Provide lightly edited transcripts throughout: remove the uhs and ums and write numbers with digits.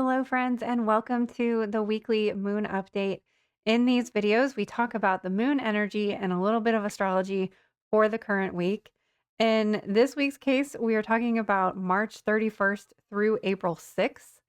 Hello, friends, and welcome to the weekly moon update. In these videos, we talk about the moon energy and a little bit of astrology for the current week. In this week's case, we are talking about March 31st through April 6th.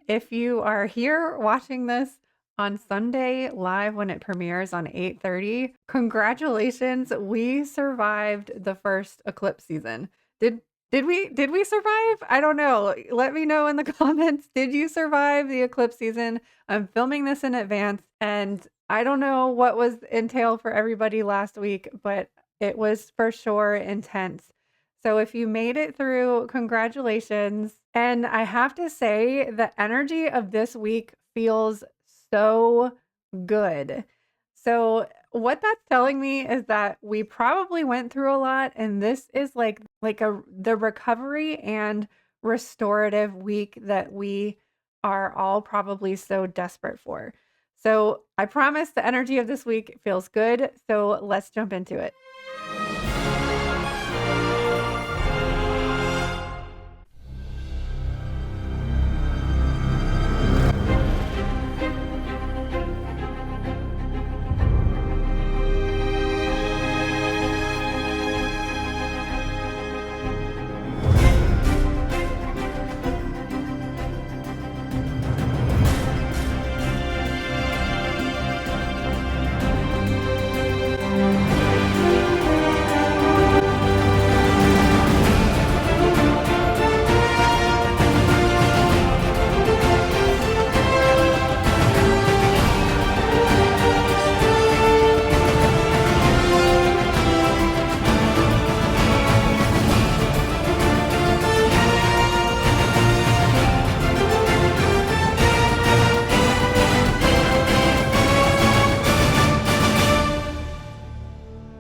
If you are here watching this on Sunday live when it premieres on 8:30, congratulations, we survived the first eclipse season. Did did we survive? I don't know. Let me know in the comments. Did you survive the eclipse season? I'm filming this in advance and I don't know what was entailed for everybody last week, but it was for sure intense. So if you made it through, congratulations. And I have to say, the energy of this week feels so good. So what that's telling me is that we probably went through a lot, and this is like the recovery and restorative week that we are all probably so desperate for. So I promise the energy of this week feels good. So let's jump into it.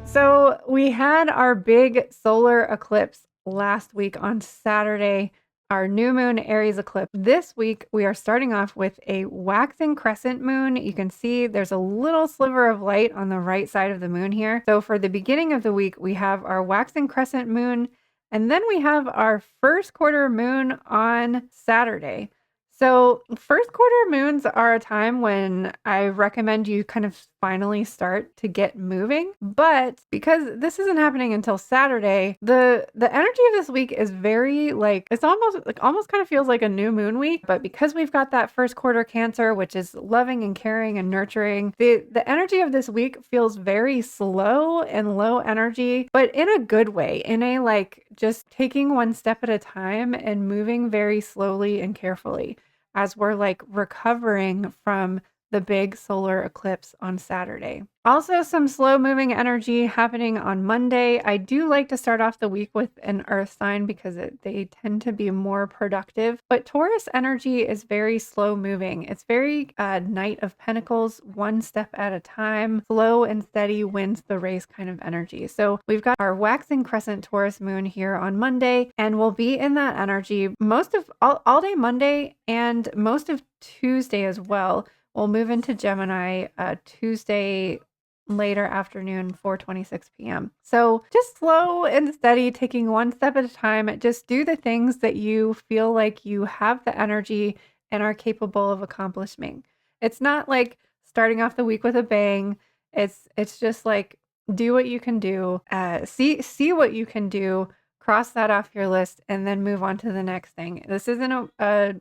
So we had our big solar eclipse last week on Saturday, our new moon Aries eclipse. This week, we are starting off with a waxing crescent moon. You can see there's a little sliver of light on the right side of the moon here. So for the beginning of the week, we have our waxing crescent moon, and then we have our first quarter moon on Saturday. So first quarter moons are a time when I recommend you kind of finally start to get moving. But because this isn't happening until Saturday, the energy of this week is very it's almost kind of feels like a new moon week. But because we've got that first quarter Cancer, which is loving and caring and nurturing, the energy of this week feels very slow and low energy, but in a good way, in a just taking one step at a time and moving very slowly and carefully as we're recovering from the big solar eclipse on Saturday. Also, some slow moving energy happening on Monday. I do like to start off the week with an earth sign because they tend to be more productive. But Taurus energy is very slow moving. It's very Knight of Pentacles, one step at a time, slow and steady wins the race kind of energy. So we've got our waxing crescent Taurus moon here on Monday, and we'll be in that energy most of all day Monday and most of Tuesday as well. We'll move into Gemini Tuesday later afternoon, 4:26 p.m. So just slow and steady, taking one step at a time. Just do the things that you feel like you have the energy and are capable of accomplishing. It's not like starting off the week with a bang. It's just like do what you can do, see what you can do, cross that off your list, and then move on to the next thing. This isn't a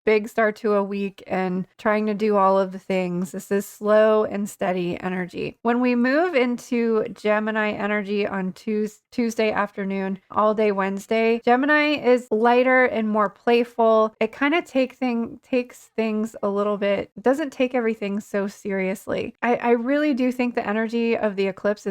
big start to a week and trying to do all of the things. This is slow and steady energy. When we move into Gemini energy on Tuesday afternoon, all day Wednesday, Gemini is lighter and more playful. It kind of takes things a little bit, doesn't take everything so seriously. I really do think the energy of the eclipse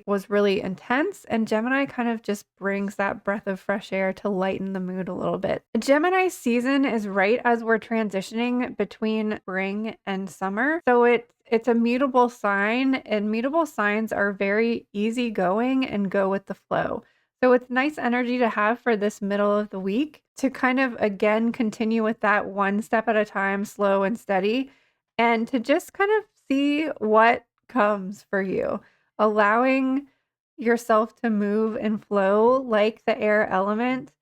was really intense, and Gemini kind of just brings that breath of fresh air to lighten the mood a little bit. Gemini season is right as we're transitioning between spring and summer. So it's a mutable sign, and mutable signs are very easygoing and go with the flow. So it's nice energy to have for this middle of the week to kind of again continue with that one step at a time, slow and steady, and to just kind of see what comes for you, allowing yourself to move and flow like the air element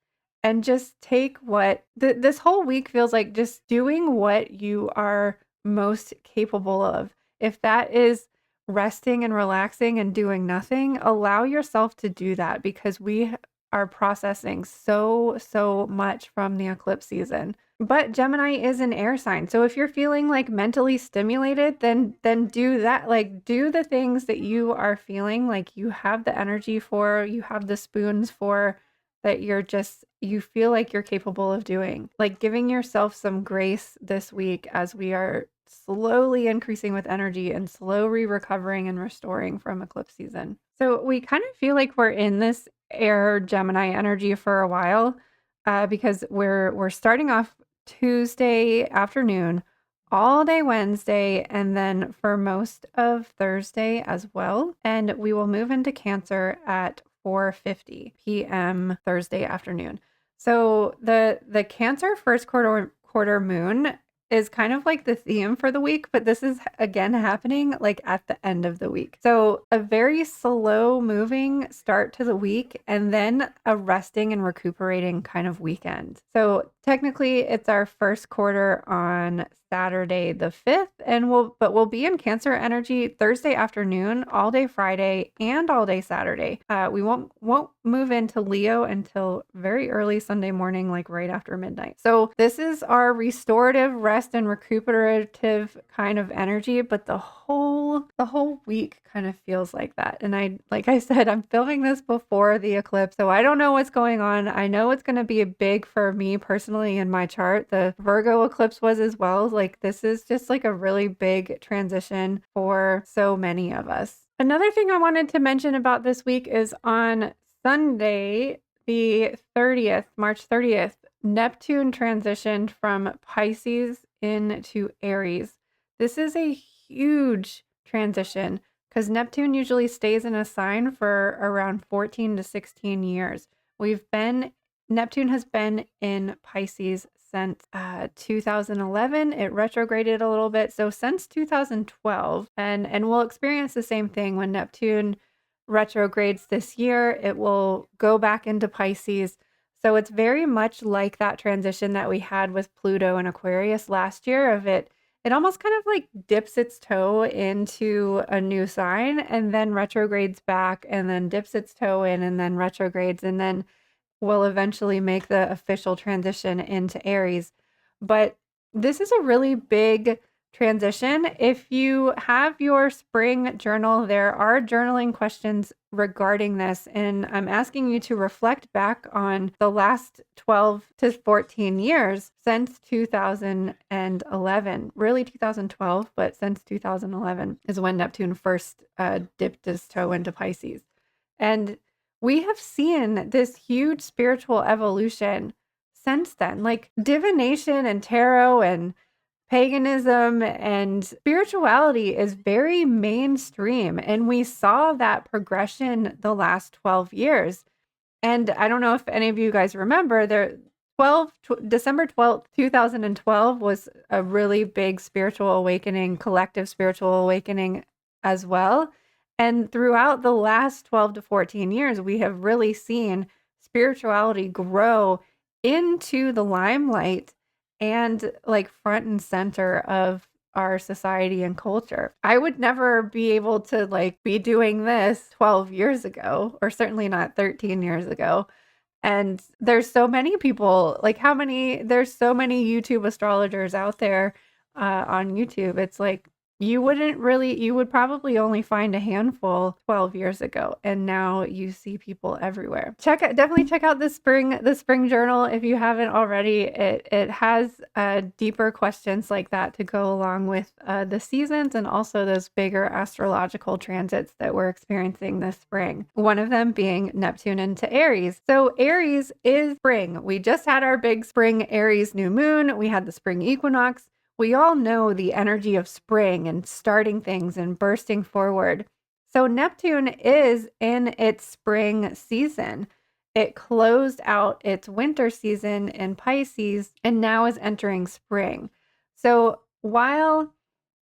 and just take what this whole week feels like, just doing what you are most capable of. If that is resting and relaxing and doing nothing, allow yourself to do that, because we are processing so much from the eclipse season. But Gemini is an air sign. So if you're feeling like mentally stimulated, then do that. Like, do the things that you are feeling like you have the energy for, you have the spoons for, that you feel like you're capable of doing. Like, giving yourself some grace this week as we are slowly increasing with energy and slowly recovering and restoring from eclipse season. So we kind of feel like we're in this air Gemini energy for a while, because we're starting off Tuesday afternoon, all day Wednesday, and then for most of Thursday as well. And we will move into Cancer at 4:50 p.m. Thursday afternoon. So the Cancer first quarter moon is kind of like the theme for the week, but this is again happening like at the end of the week. So a very slow moving start to the week, and then a resting and recuperating kind of weekend. So technically it's our first quarter on Saturday the 5th, and we'll be in Cancer energy Thursday afternoon, all day Friday, and all day Saturday. We won't move into Leo until very early Sunday morning, like right after midnight. So this is our restorative, rest and recuperative kind of energy, but the whole week kind of feels like that. And like I said, I'm filming this before the eclipse, so I don't know what's going on. I know it's going to be big for me personally in my chart. The Virgo eclipse was as well. Like, this is just like a really big transition for so many of us. Another thing I wanted to mention about this week is on Sunday, the 30th, March 30th, Neptune transitioned from Pisces into Aries. This is a huge transition because Neptune usually stays in a sign for around 14 to 16 years. Neptune has been in Pisces since 2011. It retrograded a little bit, so since 2012, and we'll experience the same thing when Neptune retrogrades this year. It will go back into Pisces. So it's very much like that transition that we had with Pluto and Aquarius last year. It almost kind of like dips its toe into a new sign and then retrogrades back, and then dips its toe in and then retrogrades, and then will eventually make the official transition into Aries. But this is a really big transition. If you have your spring journal, there are journaling questions regarding this, and I'm asking you to reflect back on the last 12 to 14 years since 2011. Really 2012, but since 2011 is when Neptune first dipped his toe into Pisces. And we have seen this huge spiritual evolution since then. Like, divination and tarot and paganism and spirituality is very mainstream. And we saw that progression the last 12 years. And I don't know if any of you guys remember, December 12th, 2012 was a really big spiritual awakening, collective spiritual awakening as well. And throughout the last 12 to 14 years, we have really seen spirituality grow into the limelight and like front and center of our society and culture. I would never be able to like be doing this 12 years ago, or certainly not 13 years ago. And there's so many people, there's so many YouTube astrologers out there on YouTube. It's like, you would probably only find a handful 12 years ago, and now you see people everywhere. Definitely check out the spring journal if you haven't already. It has deeper questions like that to go along with the seasons, and also those bigger astrological transits that we're experiencing this spring. One of them being Neptune into Aries. So Aries is spring. We just had our big spring Aries new moon. We had the spring equinox. We all know the energy of spring and starting things and bursting forward. So Neptune is in its spring season. It closed out its winter season in Pisces and now is entering spring. So while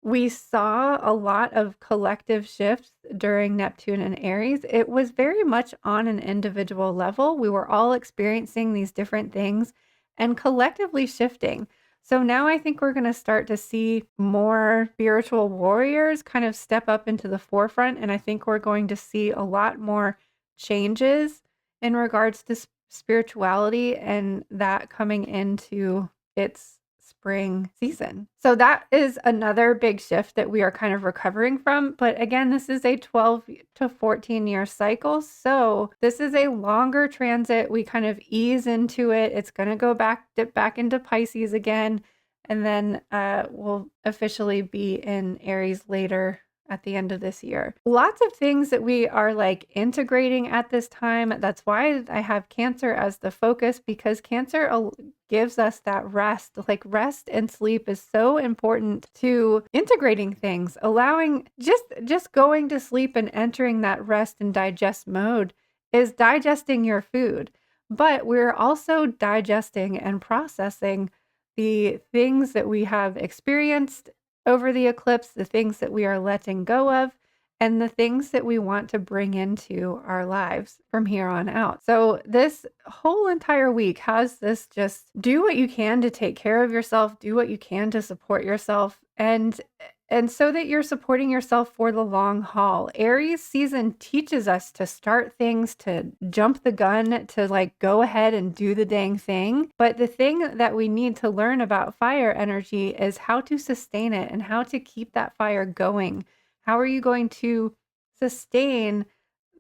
we saw a lot of collective shifts during Neptune and Aries. It was very much on an individual level. We were all experiencing these different things and collectively shifting. So now I think we're going to start to see more spiritual warriors kind of step up into the forefront. And I think we're going to see a lot more changes in regards to spirituality and that coming into its spring season. So that is another big shift that we are kind of recovering from. But again, this is a 12 to 14 year cycle. So this is a longer transit. We kind of ease into it. It's going to go dip back into Pisces again. And then we'll officially be in Aries later at the end of this year. Lots of things that we are like integrating at this time. That's why I have Cancer as the focus, because Cancer gives us that rest. Like rest and sleep is so important to integrating things, allowing just going to sleep and entering that rest and digest mode is digesting your food. But we're also digesting and processing the things that we have experienced over the eclipse, the things that we are letting go of, and the things that we want to bring into our lives from here on out. So this whole entire week has this just do what you can to take care of yourself, do what you can to support yourself, and so that you're supporting yourself for the long haul. Aries season teaches us to start things, to jump the gun, to like go ahead and do the dang thing. But the thing that we need to learn about fire energy is how to sustain it and how to keep that fire going. How are you going to sustain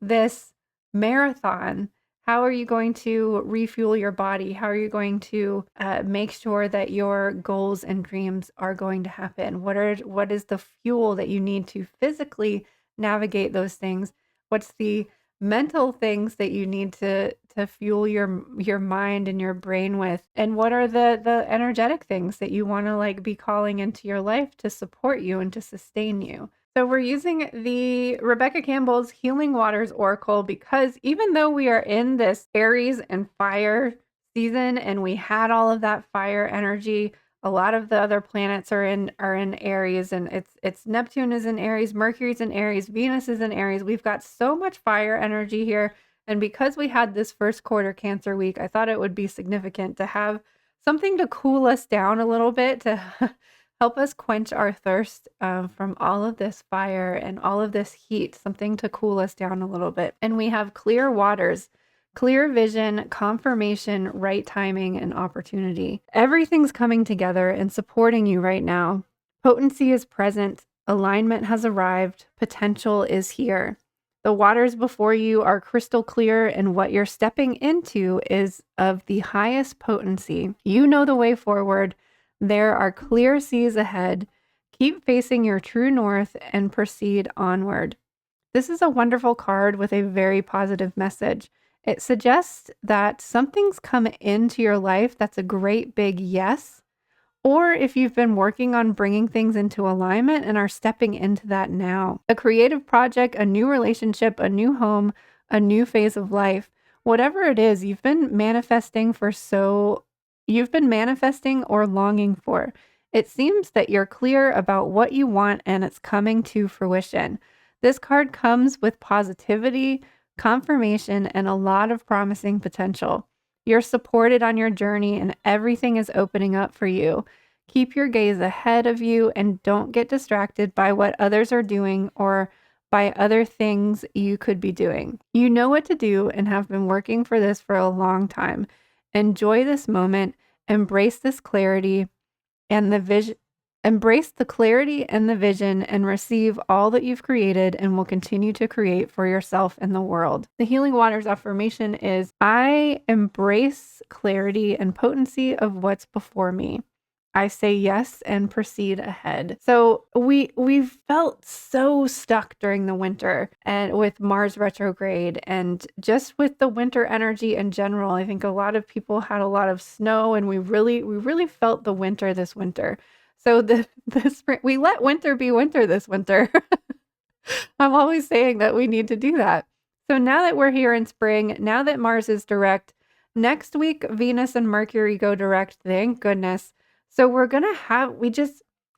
this marathon? How are you going to refuel your body? How are you going to make sure that your goals and dreams are going to happen? What is the fuel that you need to physically navigate those things? What's the mental things that you need to fuel your mind and your brain with? And what are the energetic things that you want to like be calling into your life to support you and to sustain you? So we're using the Rebecca Campbell's Healing Waters Oracle because even though we are in this Aries and fire season and we had all of that fire energy, a lot of the other planets are in Aries, and it's Neptune is in Aries, Mercury's in Aries, Venus is in Aries. We've got so much fire energy here. And because we had this first quarter Cancer week, I thought it would be significant to have something to cool us down a little bit, to help us quench our thirst from all of this fire and all of this heat, something to cool us down a little bit. And we have clear waters, clear vision, confirmation, right timing, and opportunity. Everything's coming together and supporting you right now. Potency is present. Alignment has arrived. Potential is here. The waters before you are crystal clear, and what you're stepping into is of the highest potency. You know the way forward. There are clear seas ahead. Keep facing your true north and proceed onward. This is a wonderful card with a very positive message. It suggests that something's come into your life that's a great big yes, or if you've been working on bringing things into alignment and are stepping into that now. A creative project, a new relationship, a new home, a new phase of life, whatever it is, you've been manifesting or longing for. It seems that you're clear about what you want and it's coming to fruition. This card comes with positivity, confirmation, and a lot of promising potential. You're supported on your journey and everything is opening up for you. Keep your gaze ahead of you and don't get distracted by what others are doing or by other things you could be doing. You know what to do and have been working for this for a long time. Enjoy this moment, embrace this clarity and the vision. Embrace the clarity and the vision and receive all that you've created and will continue to create for yourself and the world. The Healing Waters affirmation is, I embrace clarity and potency of what's before me. I say yes and proceed ahead. So we've felt so stuck during the winter and with Mars retrograde and just with the winter energy in general. I think a lot of people had a lot of snow and we really felt the winter this winter. So the spring, we let winter be winter this winter. I'm always saying that we need to do that. So now that we're here in spring, now that Mars is direct, next week Venus and Mercury go direct, thank goodness. So we're going to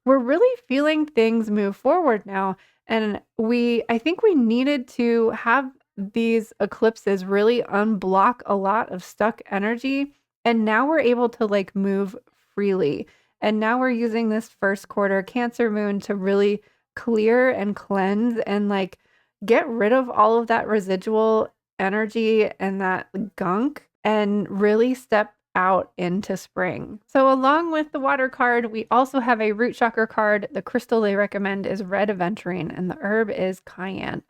we're really feeling things move forward now. And I think we needed to have these eclipses really unblock a lot of stuck energy. And now we're able to like move freely. And now we're using this first quarter Cancer moon to really clear and cleanse and like get rid of all of that residual energy and that gunk and really step out into spring. So along with the water card, we also have a root chakra card. The crystal they recommend is red aventurine and the herb is cayenne.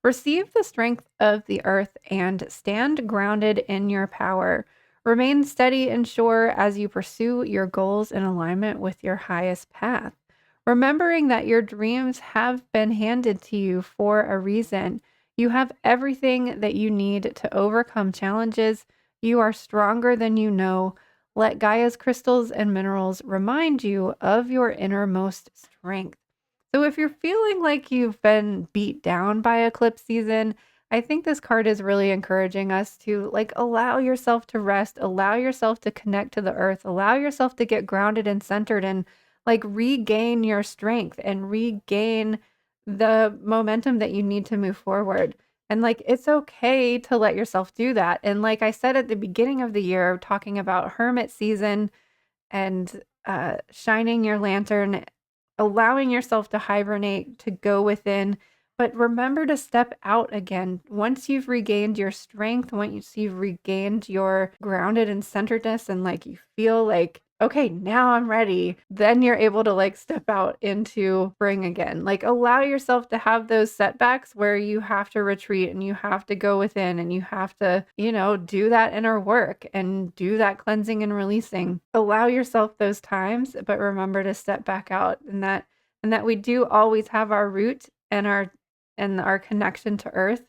Receive the strength of the earth and stand grounded in your power. Remain steady and sure as you pursue your goals in alignment with your highest path. Remembering that your dreams have been handed to you for a reason. You have everything that you need to overcome challenges. You are stronger than you know. Let Gaia's crystals and minerals remind you of your innermost strength. So if you're feeling like you've been beat down by eclipse season, I think this card is really encouraging us to like allow yourself to rest, allow yourself to connect to the earth, allow yourself to get grounded and centered and like regain your strength and regain the momentum that you need to move forward. And like, it's okay to let yourself do that. And like I said at the beginning of the year, talking about hermit season and shining your lantern, allowing yourself to hibernate, to go within, but remember to step out again. Once you've regained your strength, once you've regained your grounded and centeredness, and like you feel like, okay, now I'm ready, then you're able to like step out into spring again. Like allow yourself to have those setbacks where you have to retreat and you have to go within and you have to, do that inner work and do that cleansing and releasing. Allow yourself those times, but remember to step back out and that we do always have our root and our connection to earth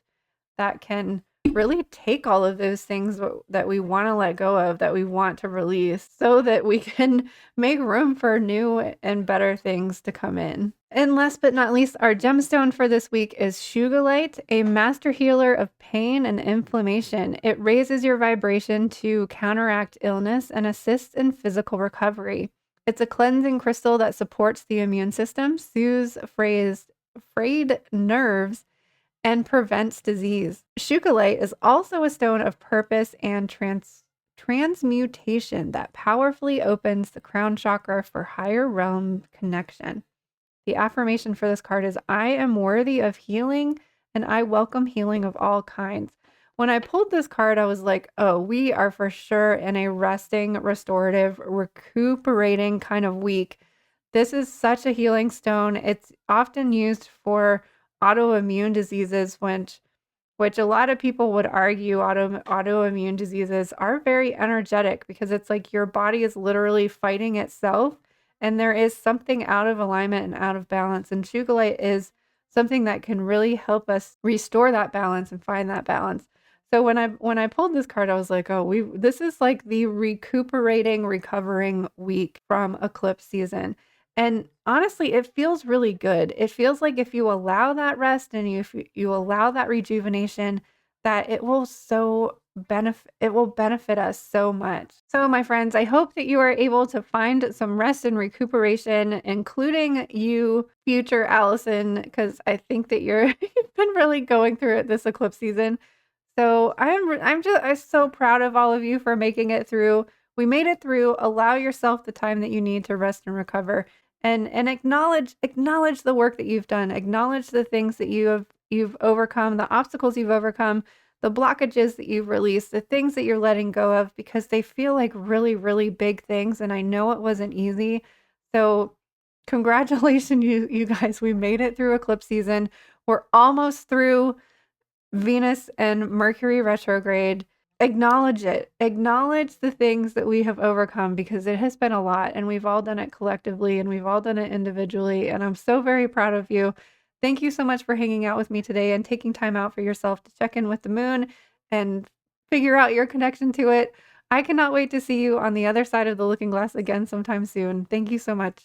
that can really take all of those things that we want to let go of, that we want to release, so that we can make room for new and better things to come in. And last but not least, our gemstone for this week is Shugalite, a master healer of pain and inflammation. It raises your vibration to counteract illness and assists in physical recovery. It's a cleansing crystal that supports the immune system, soothes frayed nerves, and prevents disease. Shugalite is also a stone of purpose and transmutation that powerfully opens the crown chakra for higher realm connection. The affirmation for this card is, I am worthy of healing and I welcome healing of all kinds. When I pulled this card, I was like, oh, we are for sure in a resting, restorative, recuperating kind of week. This is such a healing stone. It's often used for autoimmune diseases, which a lot of people would argue autoimmune diseases are very energetic because it's like your body is literally fighting itself and there is something out of alignment and out of balance. And Shugalite is something that can really help us restore that balance and find that balance. So when I pulled this card, I was like, oh, this is like the recovering week from eclipse season. And honestly, it feels really good. It feels like if you allow that rest and if you allow that rejuvenation, that it will benefit us so much. So my friends, I hope that you are able to find some rest and recuperation, including you, future Allison, because I think that you've been really going through it this eclipse season. So I'm so proud of all of you for making it through. We made it through. Allow yourself the time that you need to rest and recover, and acknowledge the work that you've done. Acknowledge the things that you've overcome, the obstacles you've overcome, the blockages that you've released, the things that you're letting go of, because they feel like really, really big things. And I know it wasn't easy. So congratulations, you guys. We made it through eclipse season. We're almost through Venus and Mercury retrograde. Acknowledge it. Acknowledge the things that we have overcome, because it has been a lot and we've all done it collectively and we've all done it individually. And I'm so very proud of you. Thank you so much for hanging out with me today and taking time out for yourself to check in with the moon and figure out your connection to it. I cannot wait to see you on the other side of the looking glass again sometime soon. Thank you so much.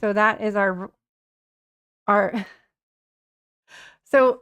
So that is our so